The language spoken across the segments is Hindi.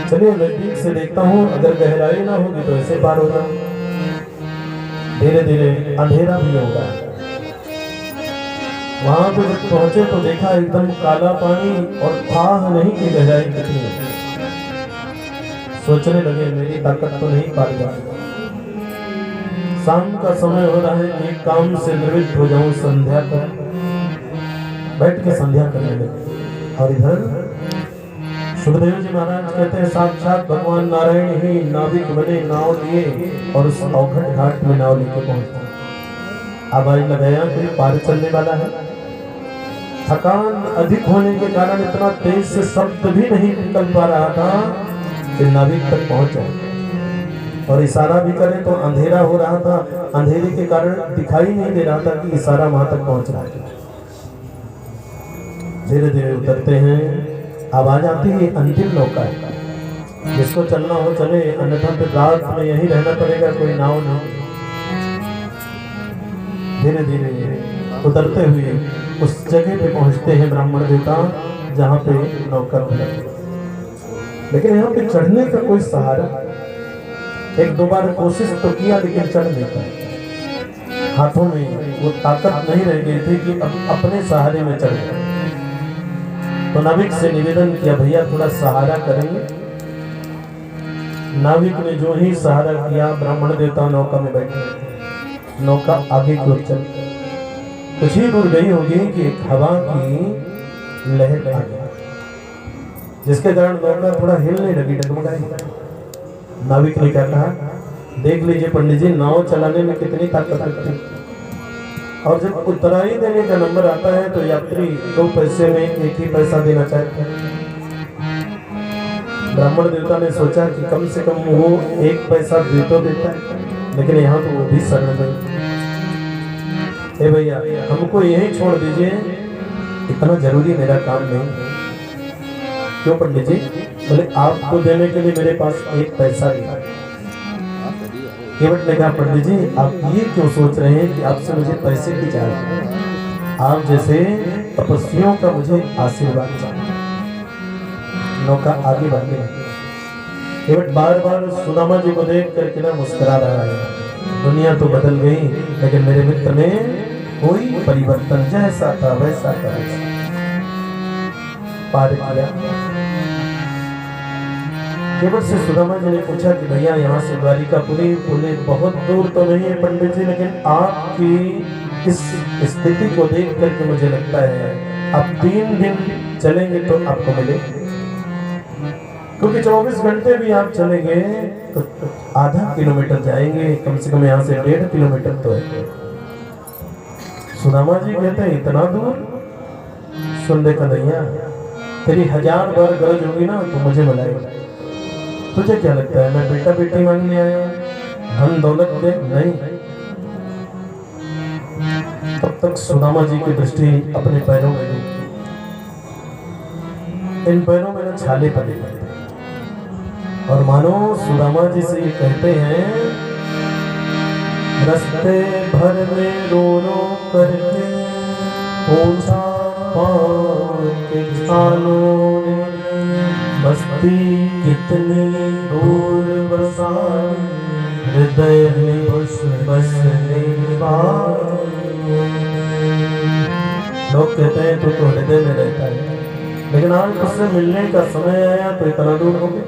चलिए नजदीक से देखता हूँ, अगर गहराई ना होगी तो ऐसे पार होगा। धीरे धीरे अंधेरा भी होगा। वहां पे जब पहुंचे तो देखा एकदम काला पानी और था नहीं कि गहराई कितनी है। सोचने लगे मेरी ताकत तो नहीं पार जाएगी। शाम का समय हो रहा है, एक काम से निवृत्त हो जाऊं, संध्या कर बैठ के संध्या करने लगे। और इधर सुखदेव जी महाराज कहते हैं साक्षात भगवान नारायण ही नाविक बने, नाव लिए और उस अवघट घाट में नाव लेके पहुंचे। आवाज लगाया कोई पार चलने वाला है। थकान अधिक होने के कारण इतना तेज से शब्द भी नहीं निकल पा रहा था कि नाविक तक पहुंचे। और इशारा भी करें तो अंधेरा हो रहा था, अंधेरे के कारण दिखाई नहीं दे रहा था कि इशारा वहां तक पहुंच रहा है। धीरे धीरे उतरते हैं, आवाज आती है अंतिम नौका है, जिसको चलना हो चले, अन्यथा फिर रात में यहीं रहना पड़ेगा, कोई नाव नहीं। धीरे धीरे उतरते हुए उस जगह पे पहुंचते हैं ब्राह्मण देवता जहाँ पे नौका मिला। लेकिन यहाँ पे चढ़ने का कोई सहारा, एक दो बार कोशिश तो किया लेकिन चढ़ नहीं पाए। हाथों में वो ताकत नहीं रह गई थी कि अब अपने सहारे में चढ़ गए। तो नाविक से निवेदन किया भैया थोड़ा सहारा करेंगे। नाविक ने जो ही सहारा किया, ब्राह्मण देवता नौका में बैठे। नौका आगे की ओर चली, कुछ ही दूर गई होगी कि एक हवा की लहर आ गई, जिसके कारण नौका थोड़ा हिलने लगी, डगमगाई। नाविक ने क्या कहा, देख लीजिए पंडित जी, नाव चलाने में कितनी ताकत रखती है। और जब उतराई देने का नंबर आता है तो यात्री 2 पैसे में 1 ही पैसा देना चाहते हैं। ब्राह्मण देवता ने सोचा कि कम से कम वो 1 पैसा दे तो देता है, लेकिन यहाँ तो वो भी शरण नहीं। ए भैया हमको यही छोड़ दीजिए, इतना जरूरी मेरा काम नहीं। क्यों पंडित जी? बोले आपको देने के लिए मेरे पास 1 पैसा नहीं। केवट ने कहा पंडित जी आप ये क्यों सोच रहे हैं कि आपसे मुझे पैसे की चाहिए? आप जैसे तपस्वियों का मुझे आशीर्वाद चाहिए। नौका आगे बढ़ गई। केवट बार बार सुदामा जी को देख करके ना मुस्कुरा रहा है। दुनिया तो बदल गई लेकिन मेरे मित्र में कोई परिवर्तन, जैसा था वैसा था। पार किया। केवट से सुदामा जी ने पूछा कि भैया यहाँ से द्वारिकापुरी पुणे बहुत दूर तो नहीं है पंडित जी, लेकिन आपकी इस स्थिति को देख करके मुझे लगता है आप 3 दिन चलेंगे तो आपको मिले, क्योंकि 24 घंटे भी आप चलेंगे तो आधा किलोमीटर जाएंगे, कम से कम यहाँ से 1.5 किलोमीटर तो है। सुदामा जी कहते हैं इतना दूर? सुन देखा भैया, तेरी 1000 बार गरज होगी ना तो मुझे बुलाएगा। तुझे क्या लगता है मैं बेटा बेटी मांगने आया हूं, धन दौलत दे? नहीं। तब तक सुदामा जी की दृष्टि अपने पैरों में गई। इन पैरों में न छाले पड़े और मानो सुदामा जी से ये कहते हैं रस्ते भर में रो रो करके पूछा के छालों ने, बस्ती कितनी दूर बसाई, हृदय में बसने वाली। लोग कहते हैं तू तो हृदय में रहता है, लेकिन आज उससे मिलने का समय आया तो इतना दूर हो गया।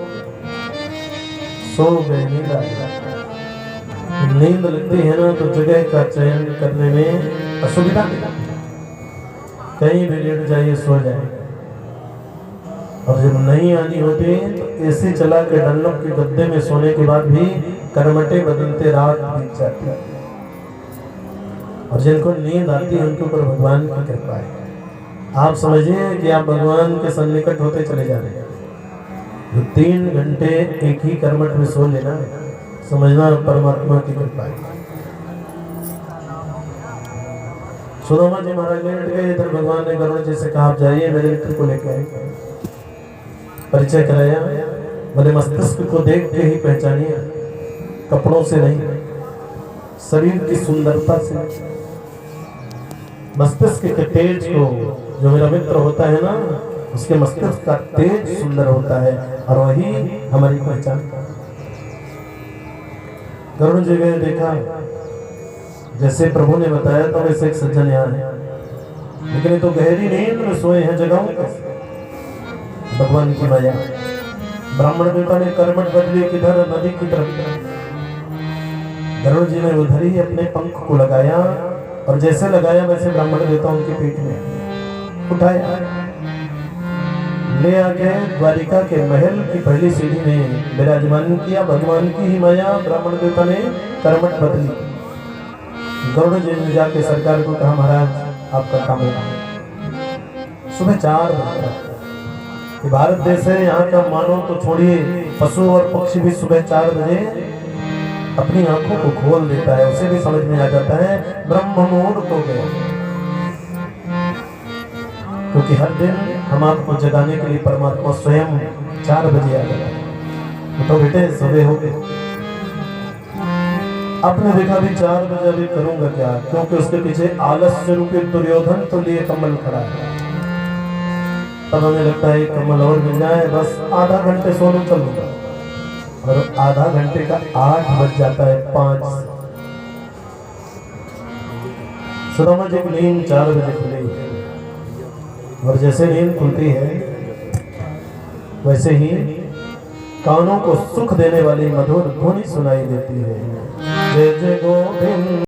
सो गए, नींद आ गई। नींद लगती है ना तो जगह का चयन करने में असुविधा, कहीं भी लेट जाइए सो जाए। और जब नहीं आनी होती तो एसी चला के डनलप के गद्दे में सोने के बाद भी करवटें बदलते रात बीत जाती है। और जिनको नींद आती है उनके ऊपर भगवान की कृपा है। आप समझिए कि आप भगवान के सन्निकट होते चले जा रहे हैं। जो 3 घंटे एक ही करवट में सो लेना, समझना परमात्मा की कृपा है। सुदामा जी महाराज लेट गए, इधर भगवान ने गरुड़ जी से कहा आप जाइए मेरे मित्र को लेकर आए। परिचय कराया, बोले मस्तिष्क को देख के ही पहचानिए, कपड़ों से नहीं, शरीर की सुंदरता से। मस्तिष्क के तेज को जो मेरा मित्र होता है ना, उसके मस्तिष्क का तेज सुंदर होता है और वही हमारी पहचान। गरुड़ जी ने देखा जैसे प्रभु ने बताया तो वैसे एक सज्जन यहाँ है, लेकिन ये तो गहरी नींद में सोए हैं, जगाऊं कैसे? भगवान की माया। ब्राह्मण देवता ने करवट बदली किधर, नदी की तरफ। गरुड़ जी ने उधर ही अपने पंख को लगाया और जैसे लगाया वैसे ब्राह्मण देवता उनके पेट में उठाया, ले आके द्वारिका के महल की पहली सीढ़ी में विराजमान किया। भगवान की ही माया, ब्राह्मण देवता ने करवट बदली। गरुड़ जी ने जाके सरकार को कहा, महाराज आपका काम है। सुबह 4 बजे भारत देश है, यहाँ का मानव तो छोड़िए, पशु और पक्षी भी सुबह 4 बजे अपनी आंखों को खोल देता है, उसे भी समझ में आ जाता है ब्रह्म मुहूर्त हो गया। क्योंकि हर दिन हम आपको जगाने के लिए परमात्मा स्वयं 4 बजे आ गया। तो बेटे सुबह हो गए। आपने देखा भी 4 बजे अभी करूंगा क्या, क्योंकि उसके पीछे आलस्य रूपी दुर्योधन तो लिए कमल खड़ा है। तब हमें लगता है कमल और मिल जाए, बस आधा घंटे सोनू चल लूंगा, और आधा घंटे का 8 बज जाता है 5। सुदामा जी की नींद 4 बजे खुली, और जैसे नींद खुलती है वैसे ही कानों को सुख देने वाली मधुर ध्वनि सुनाई देती है। जय जय गोविंद।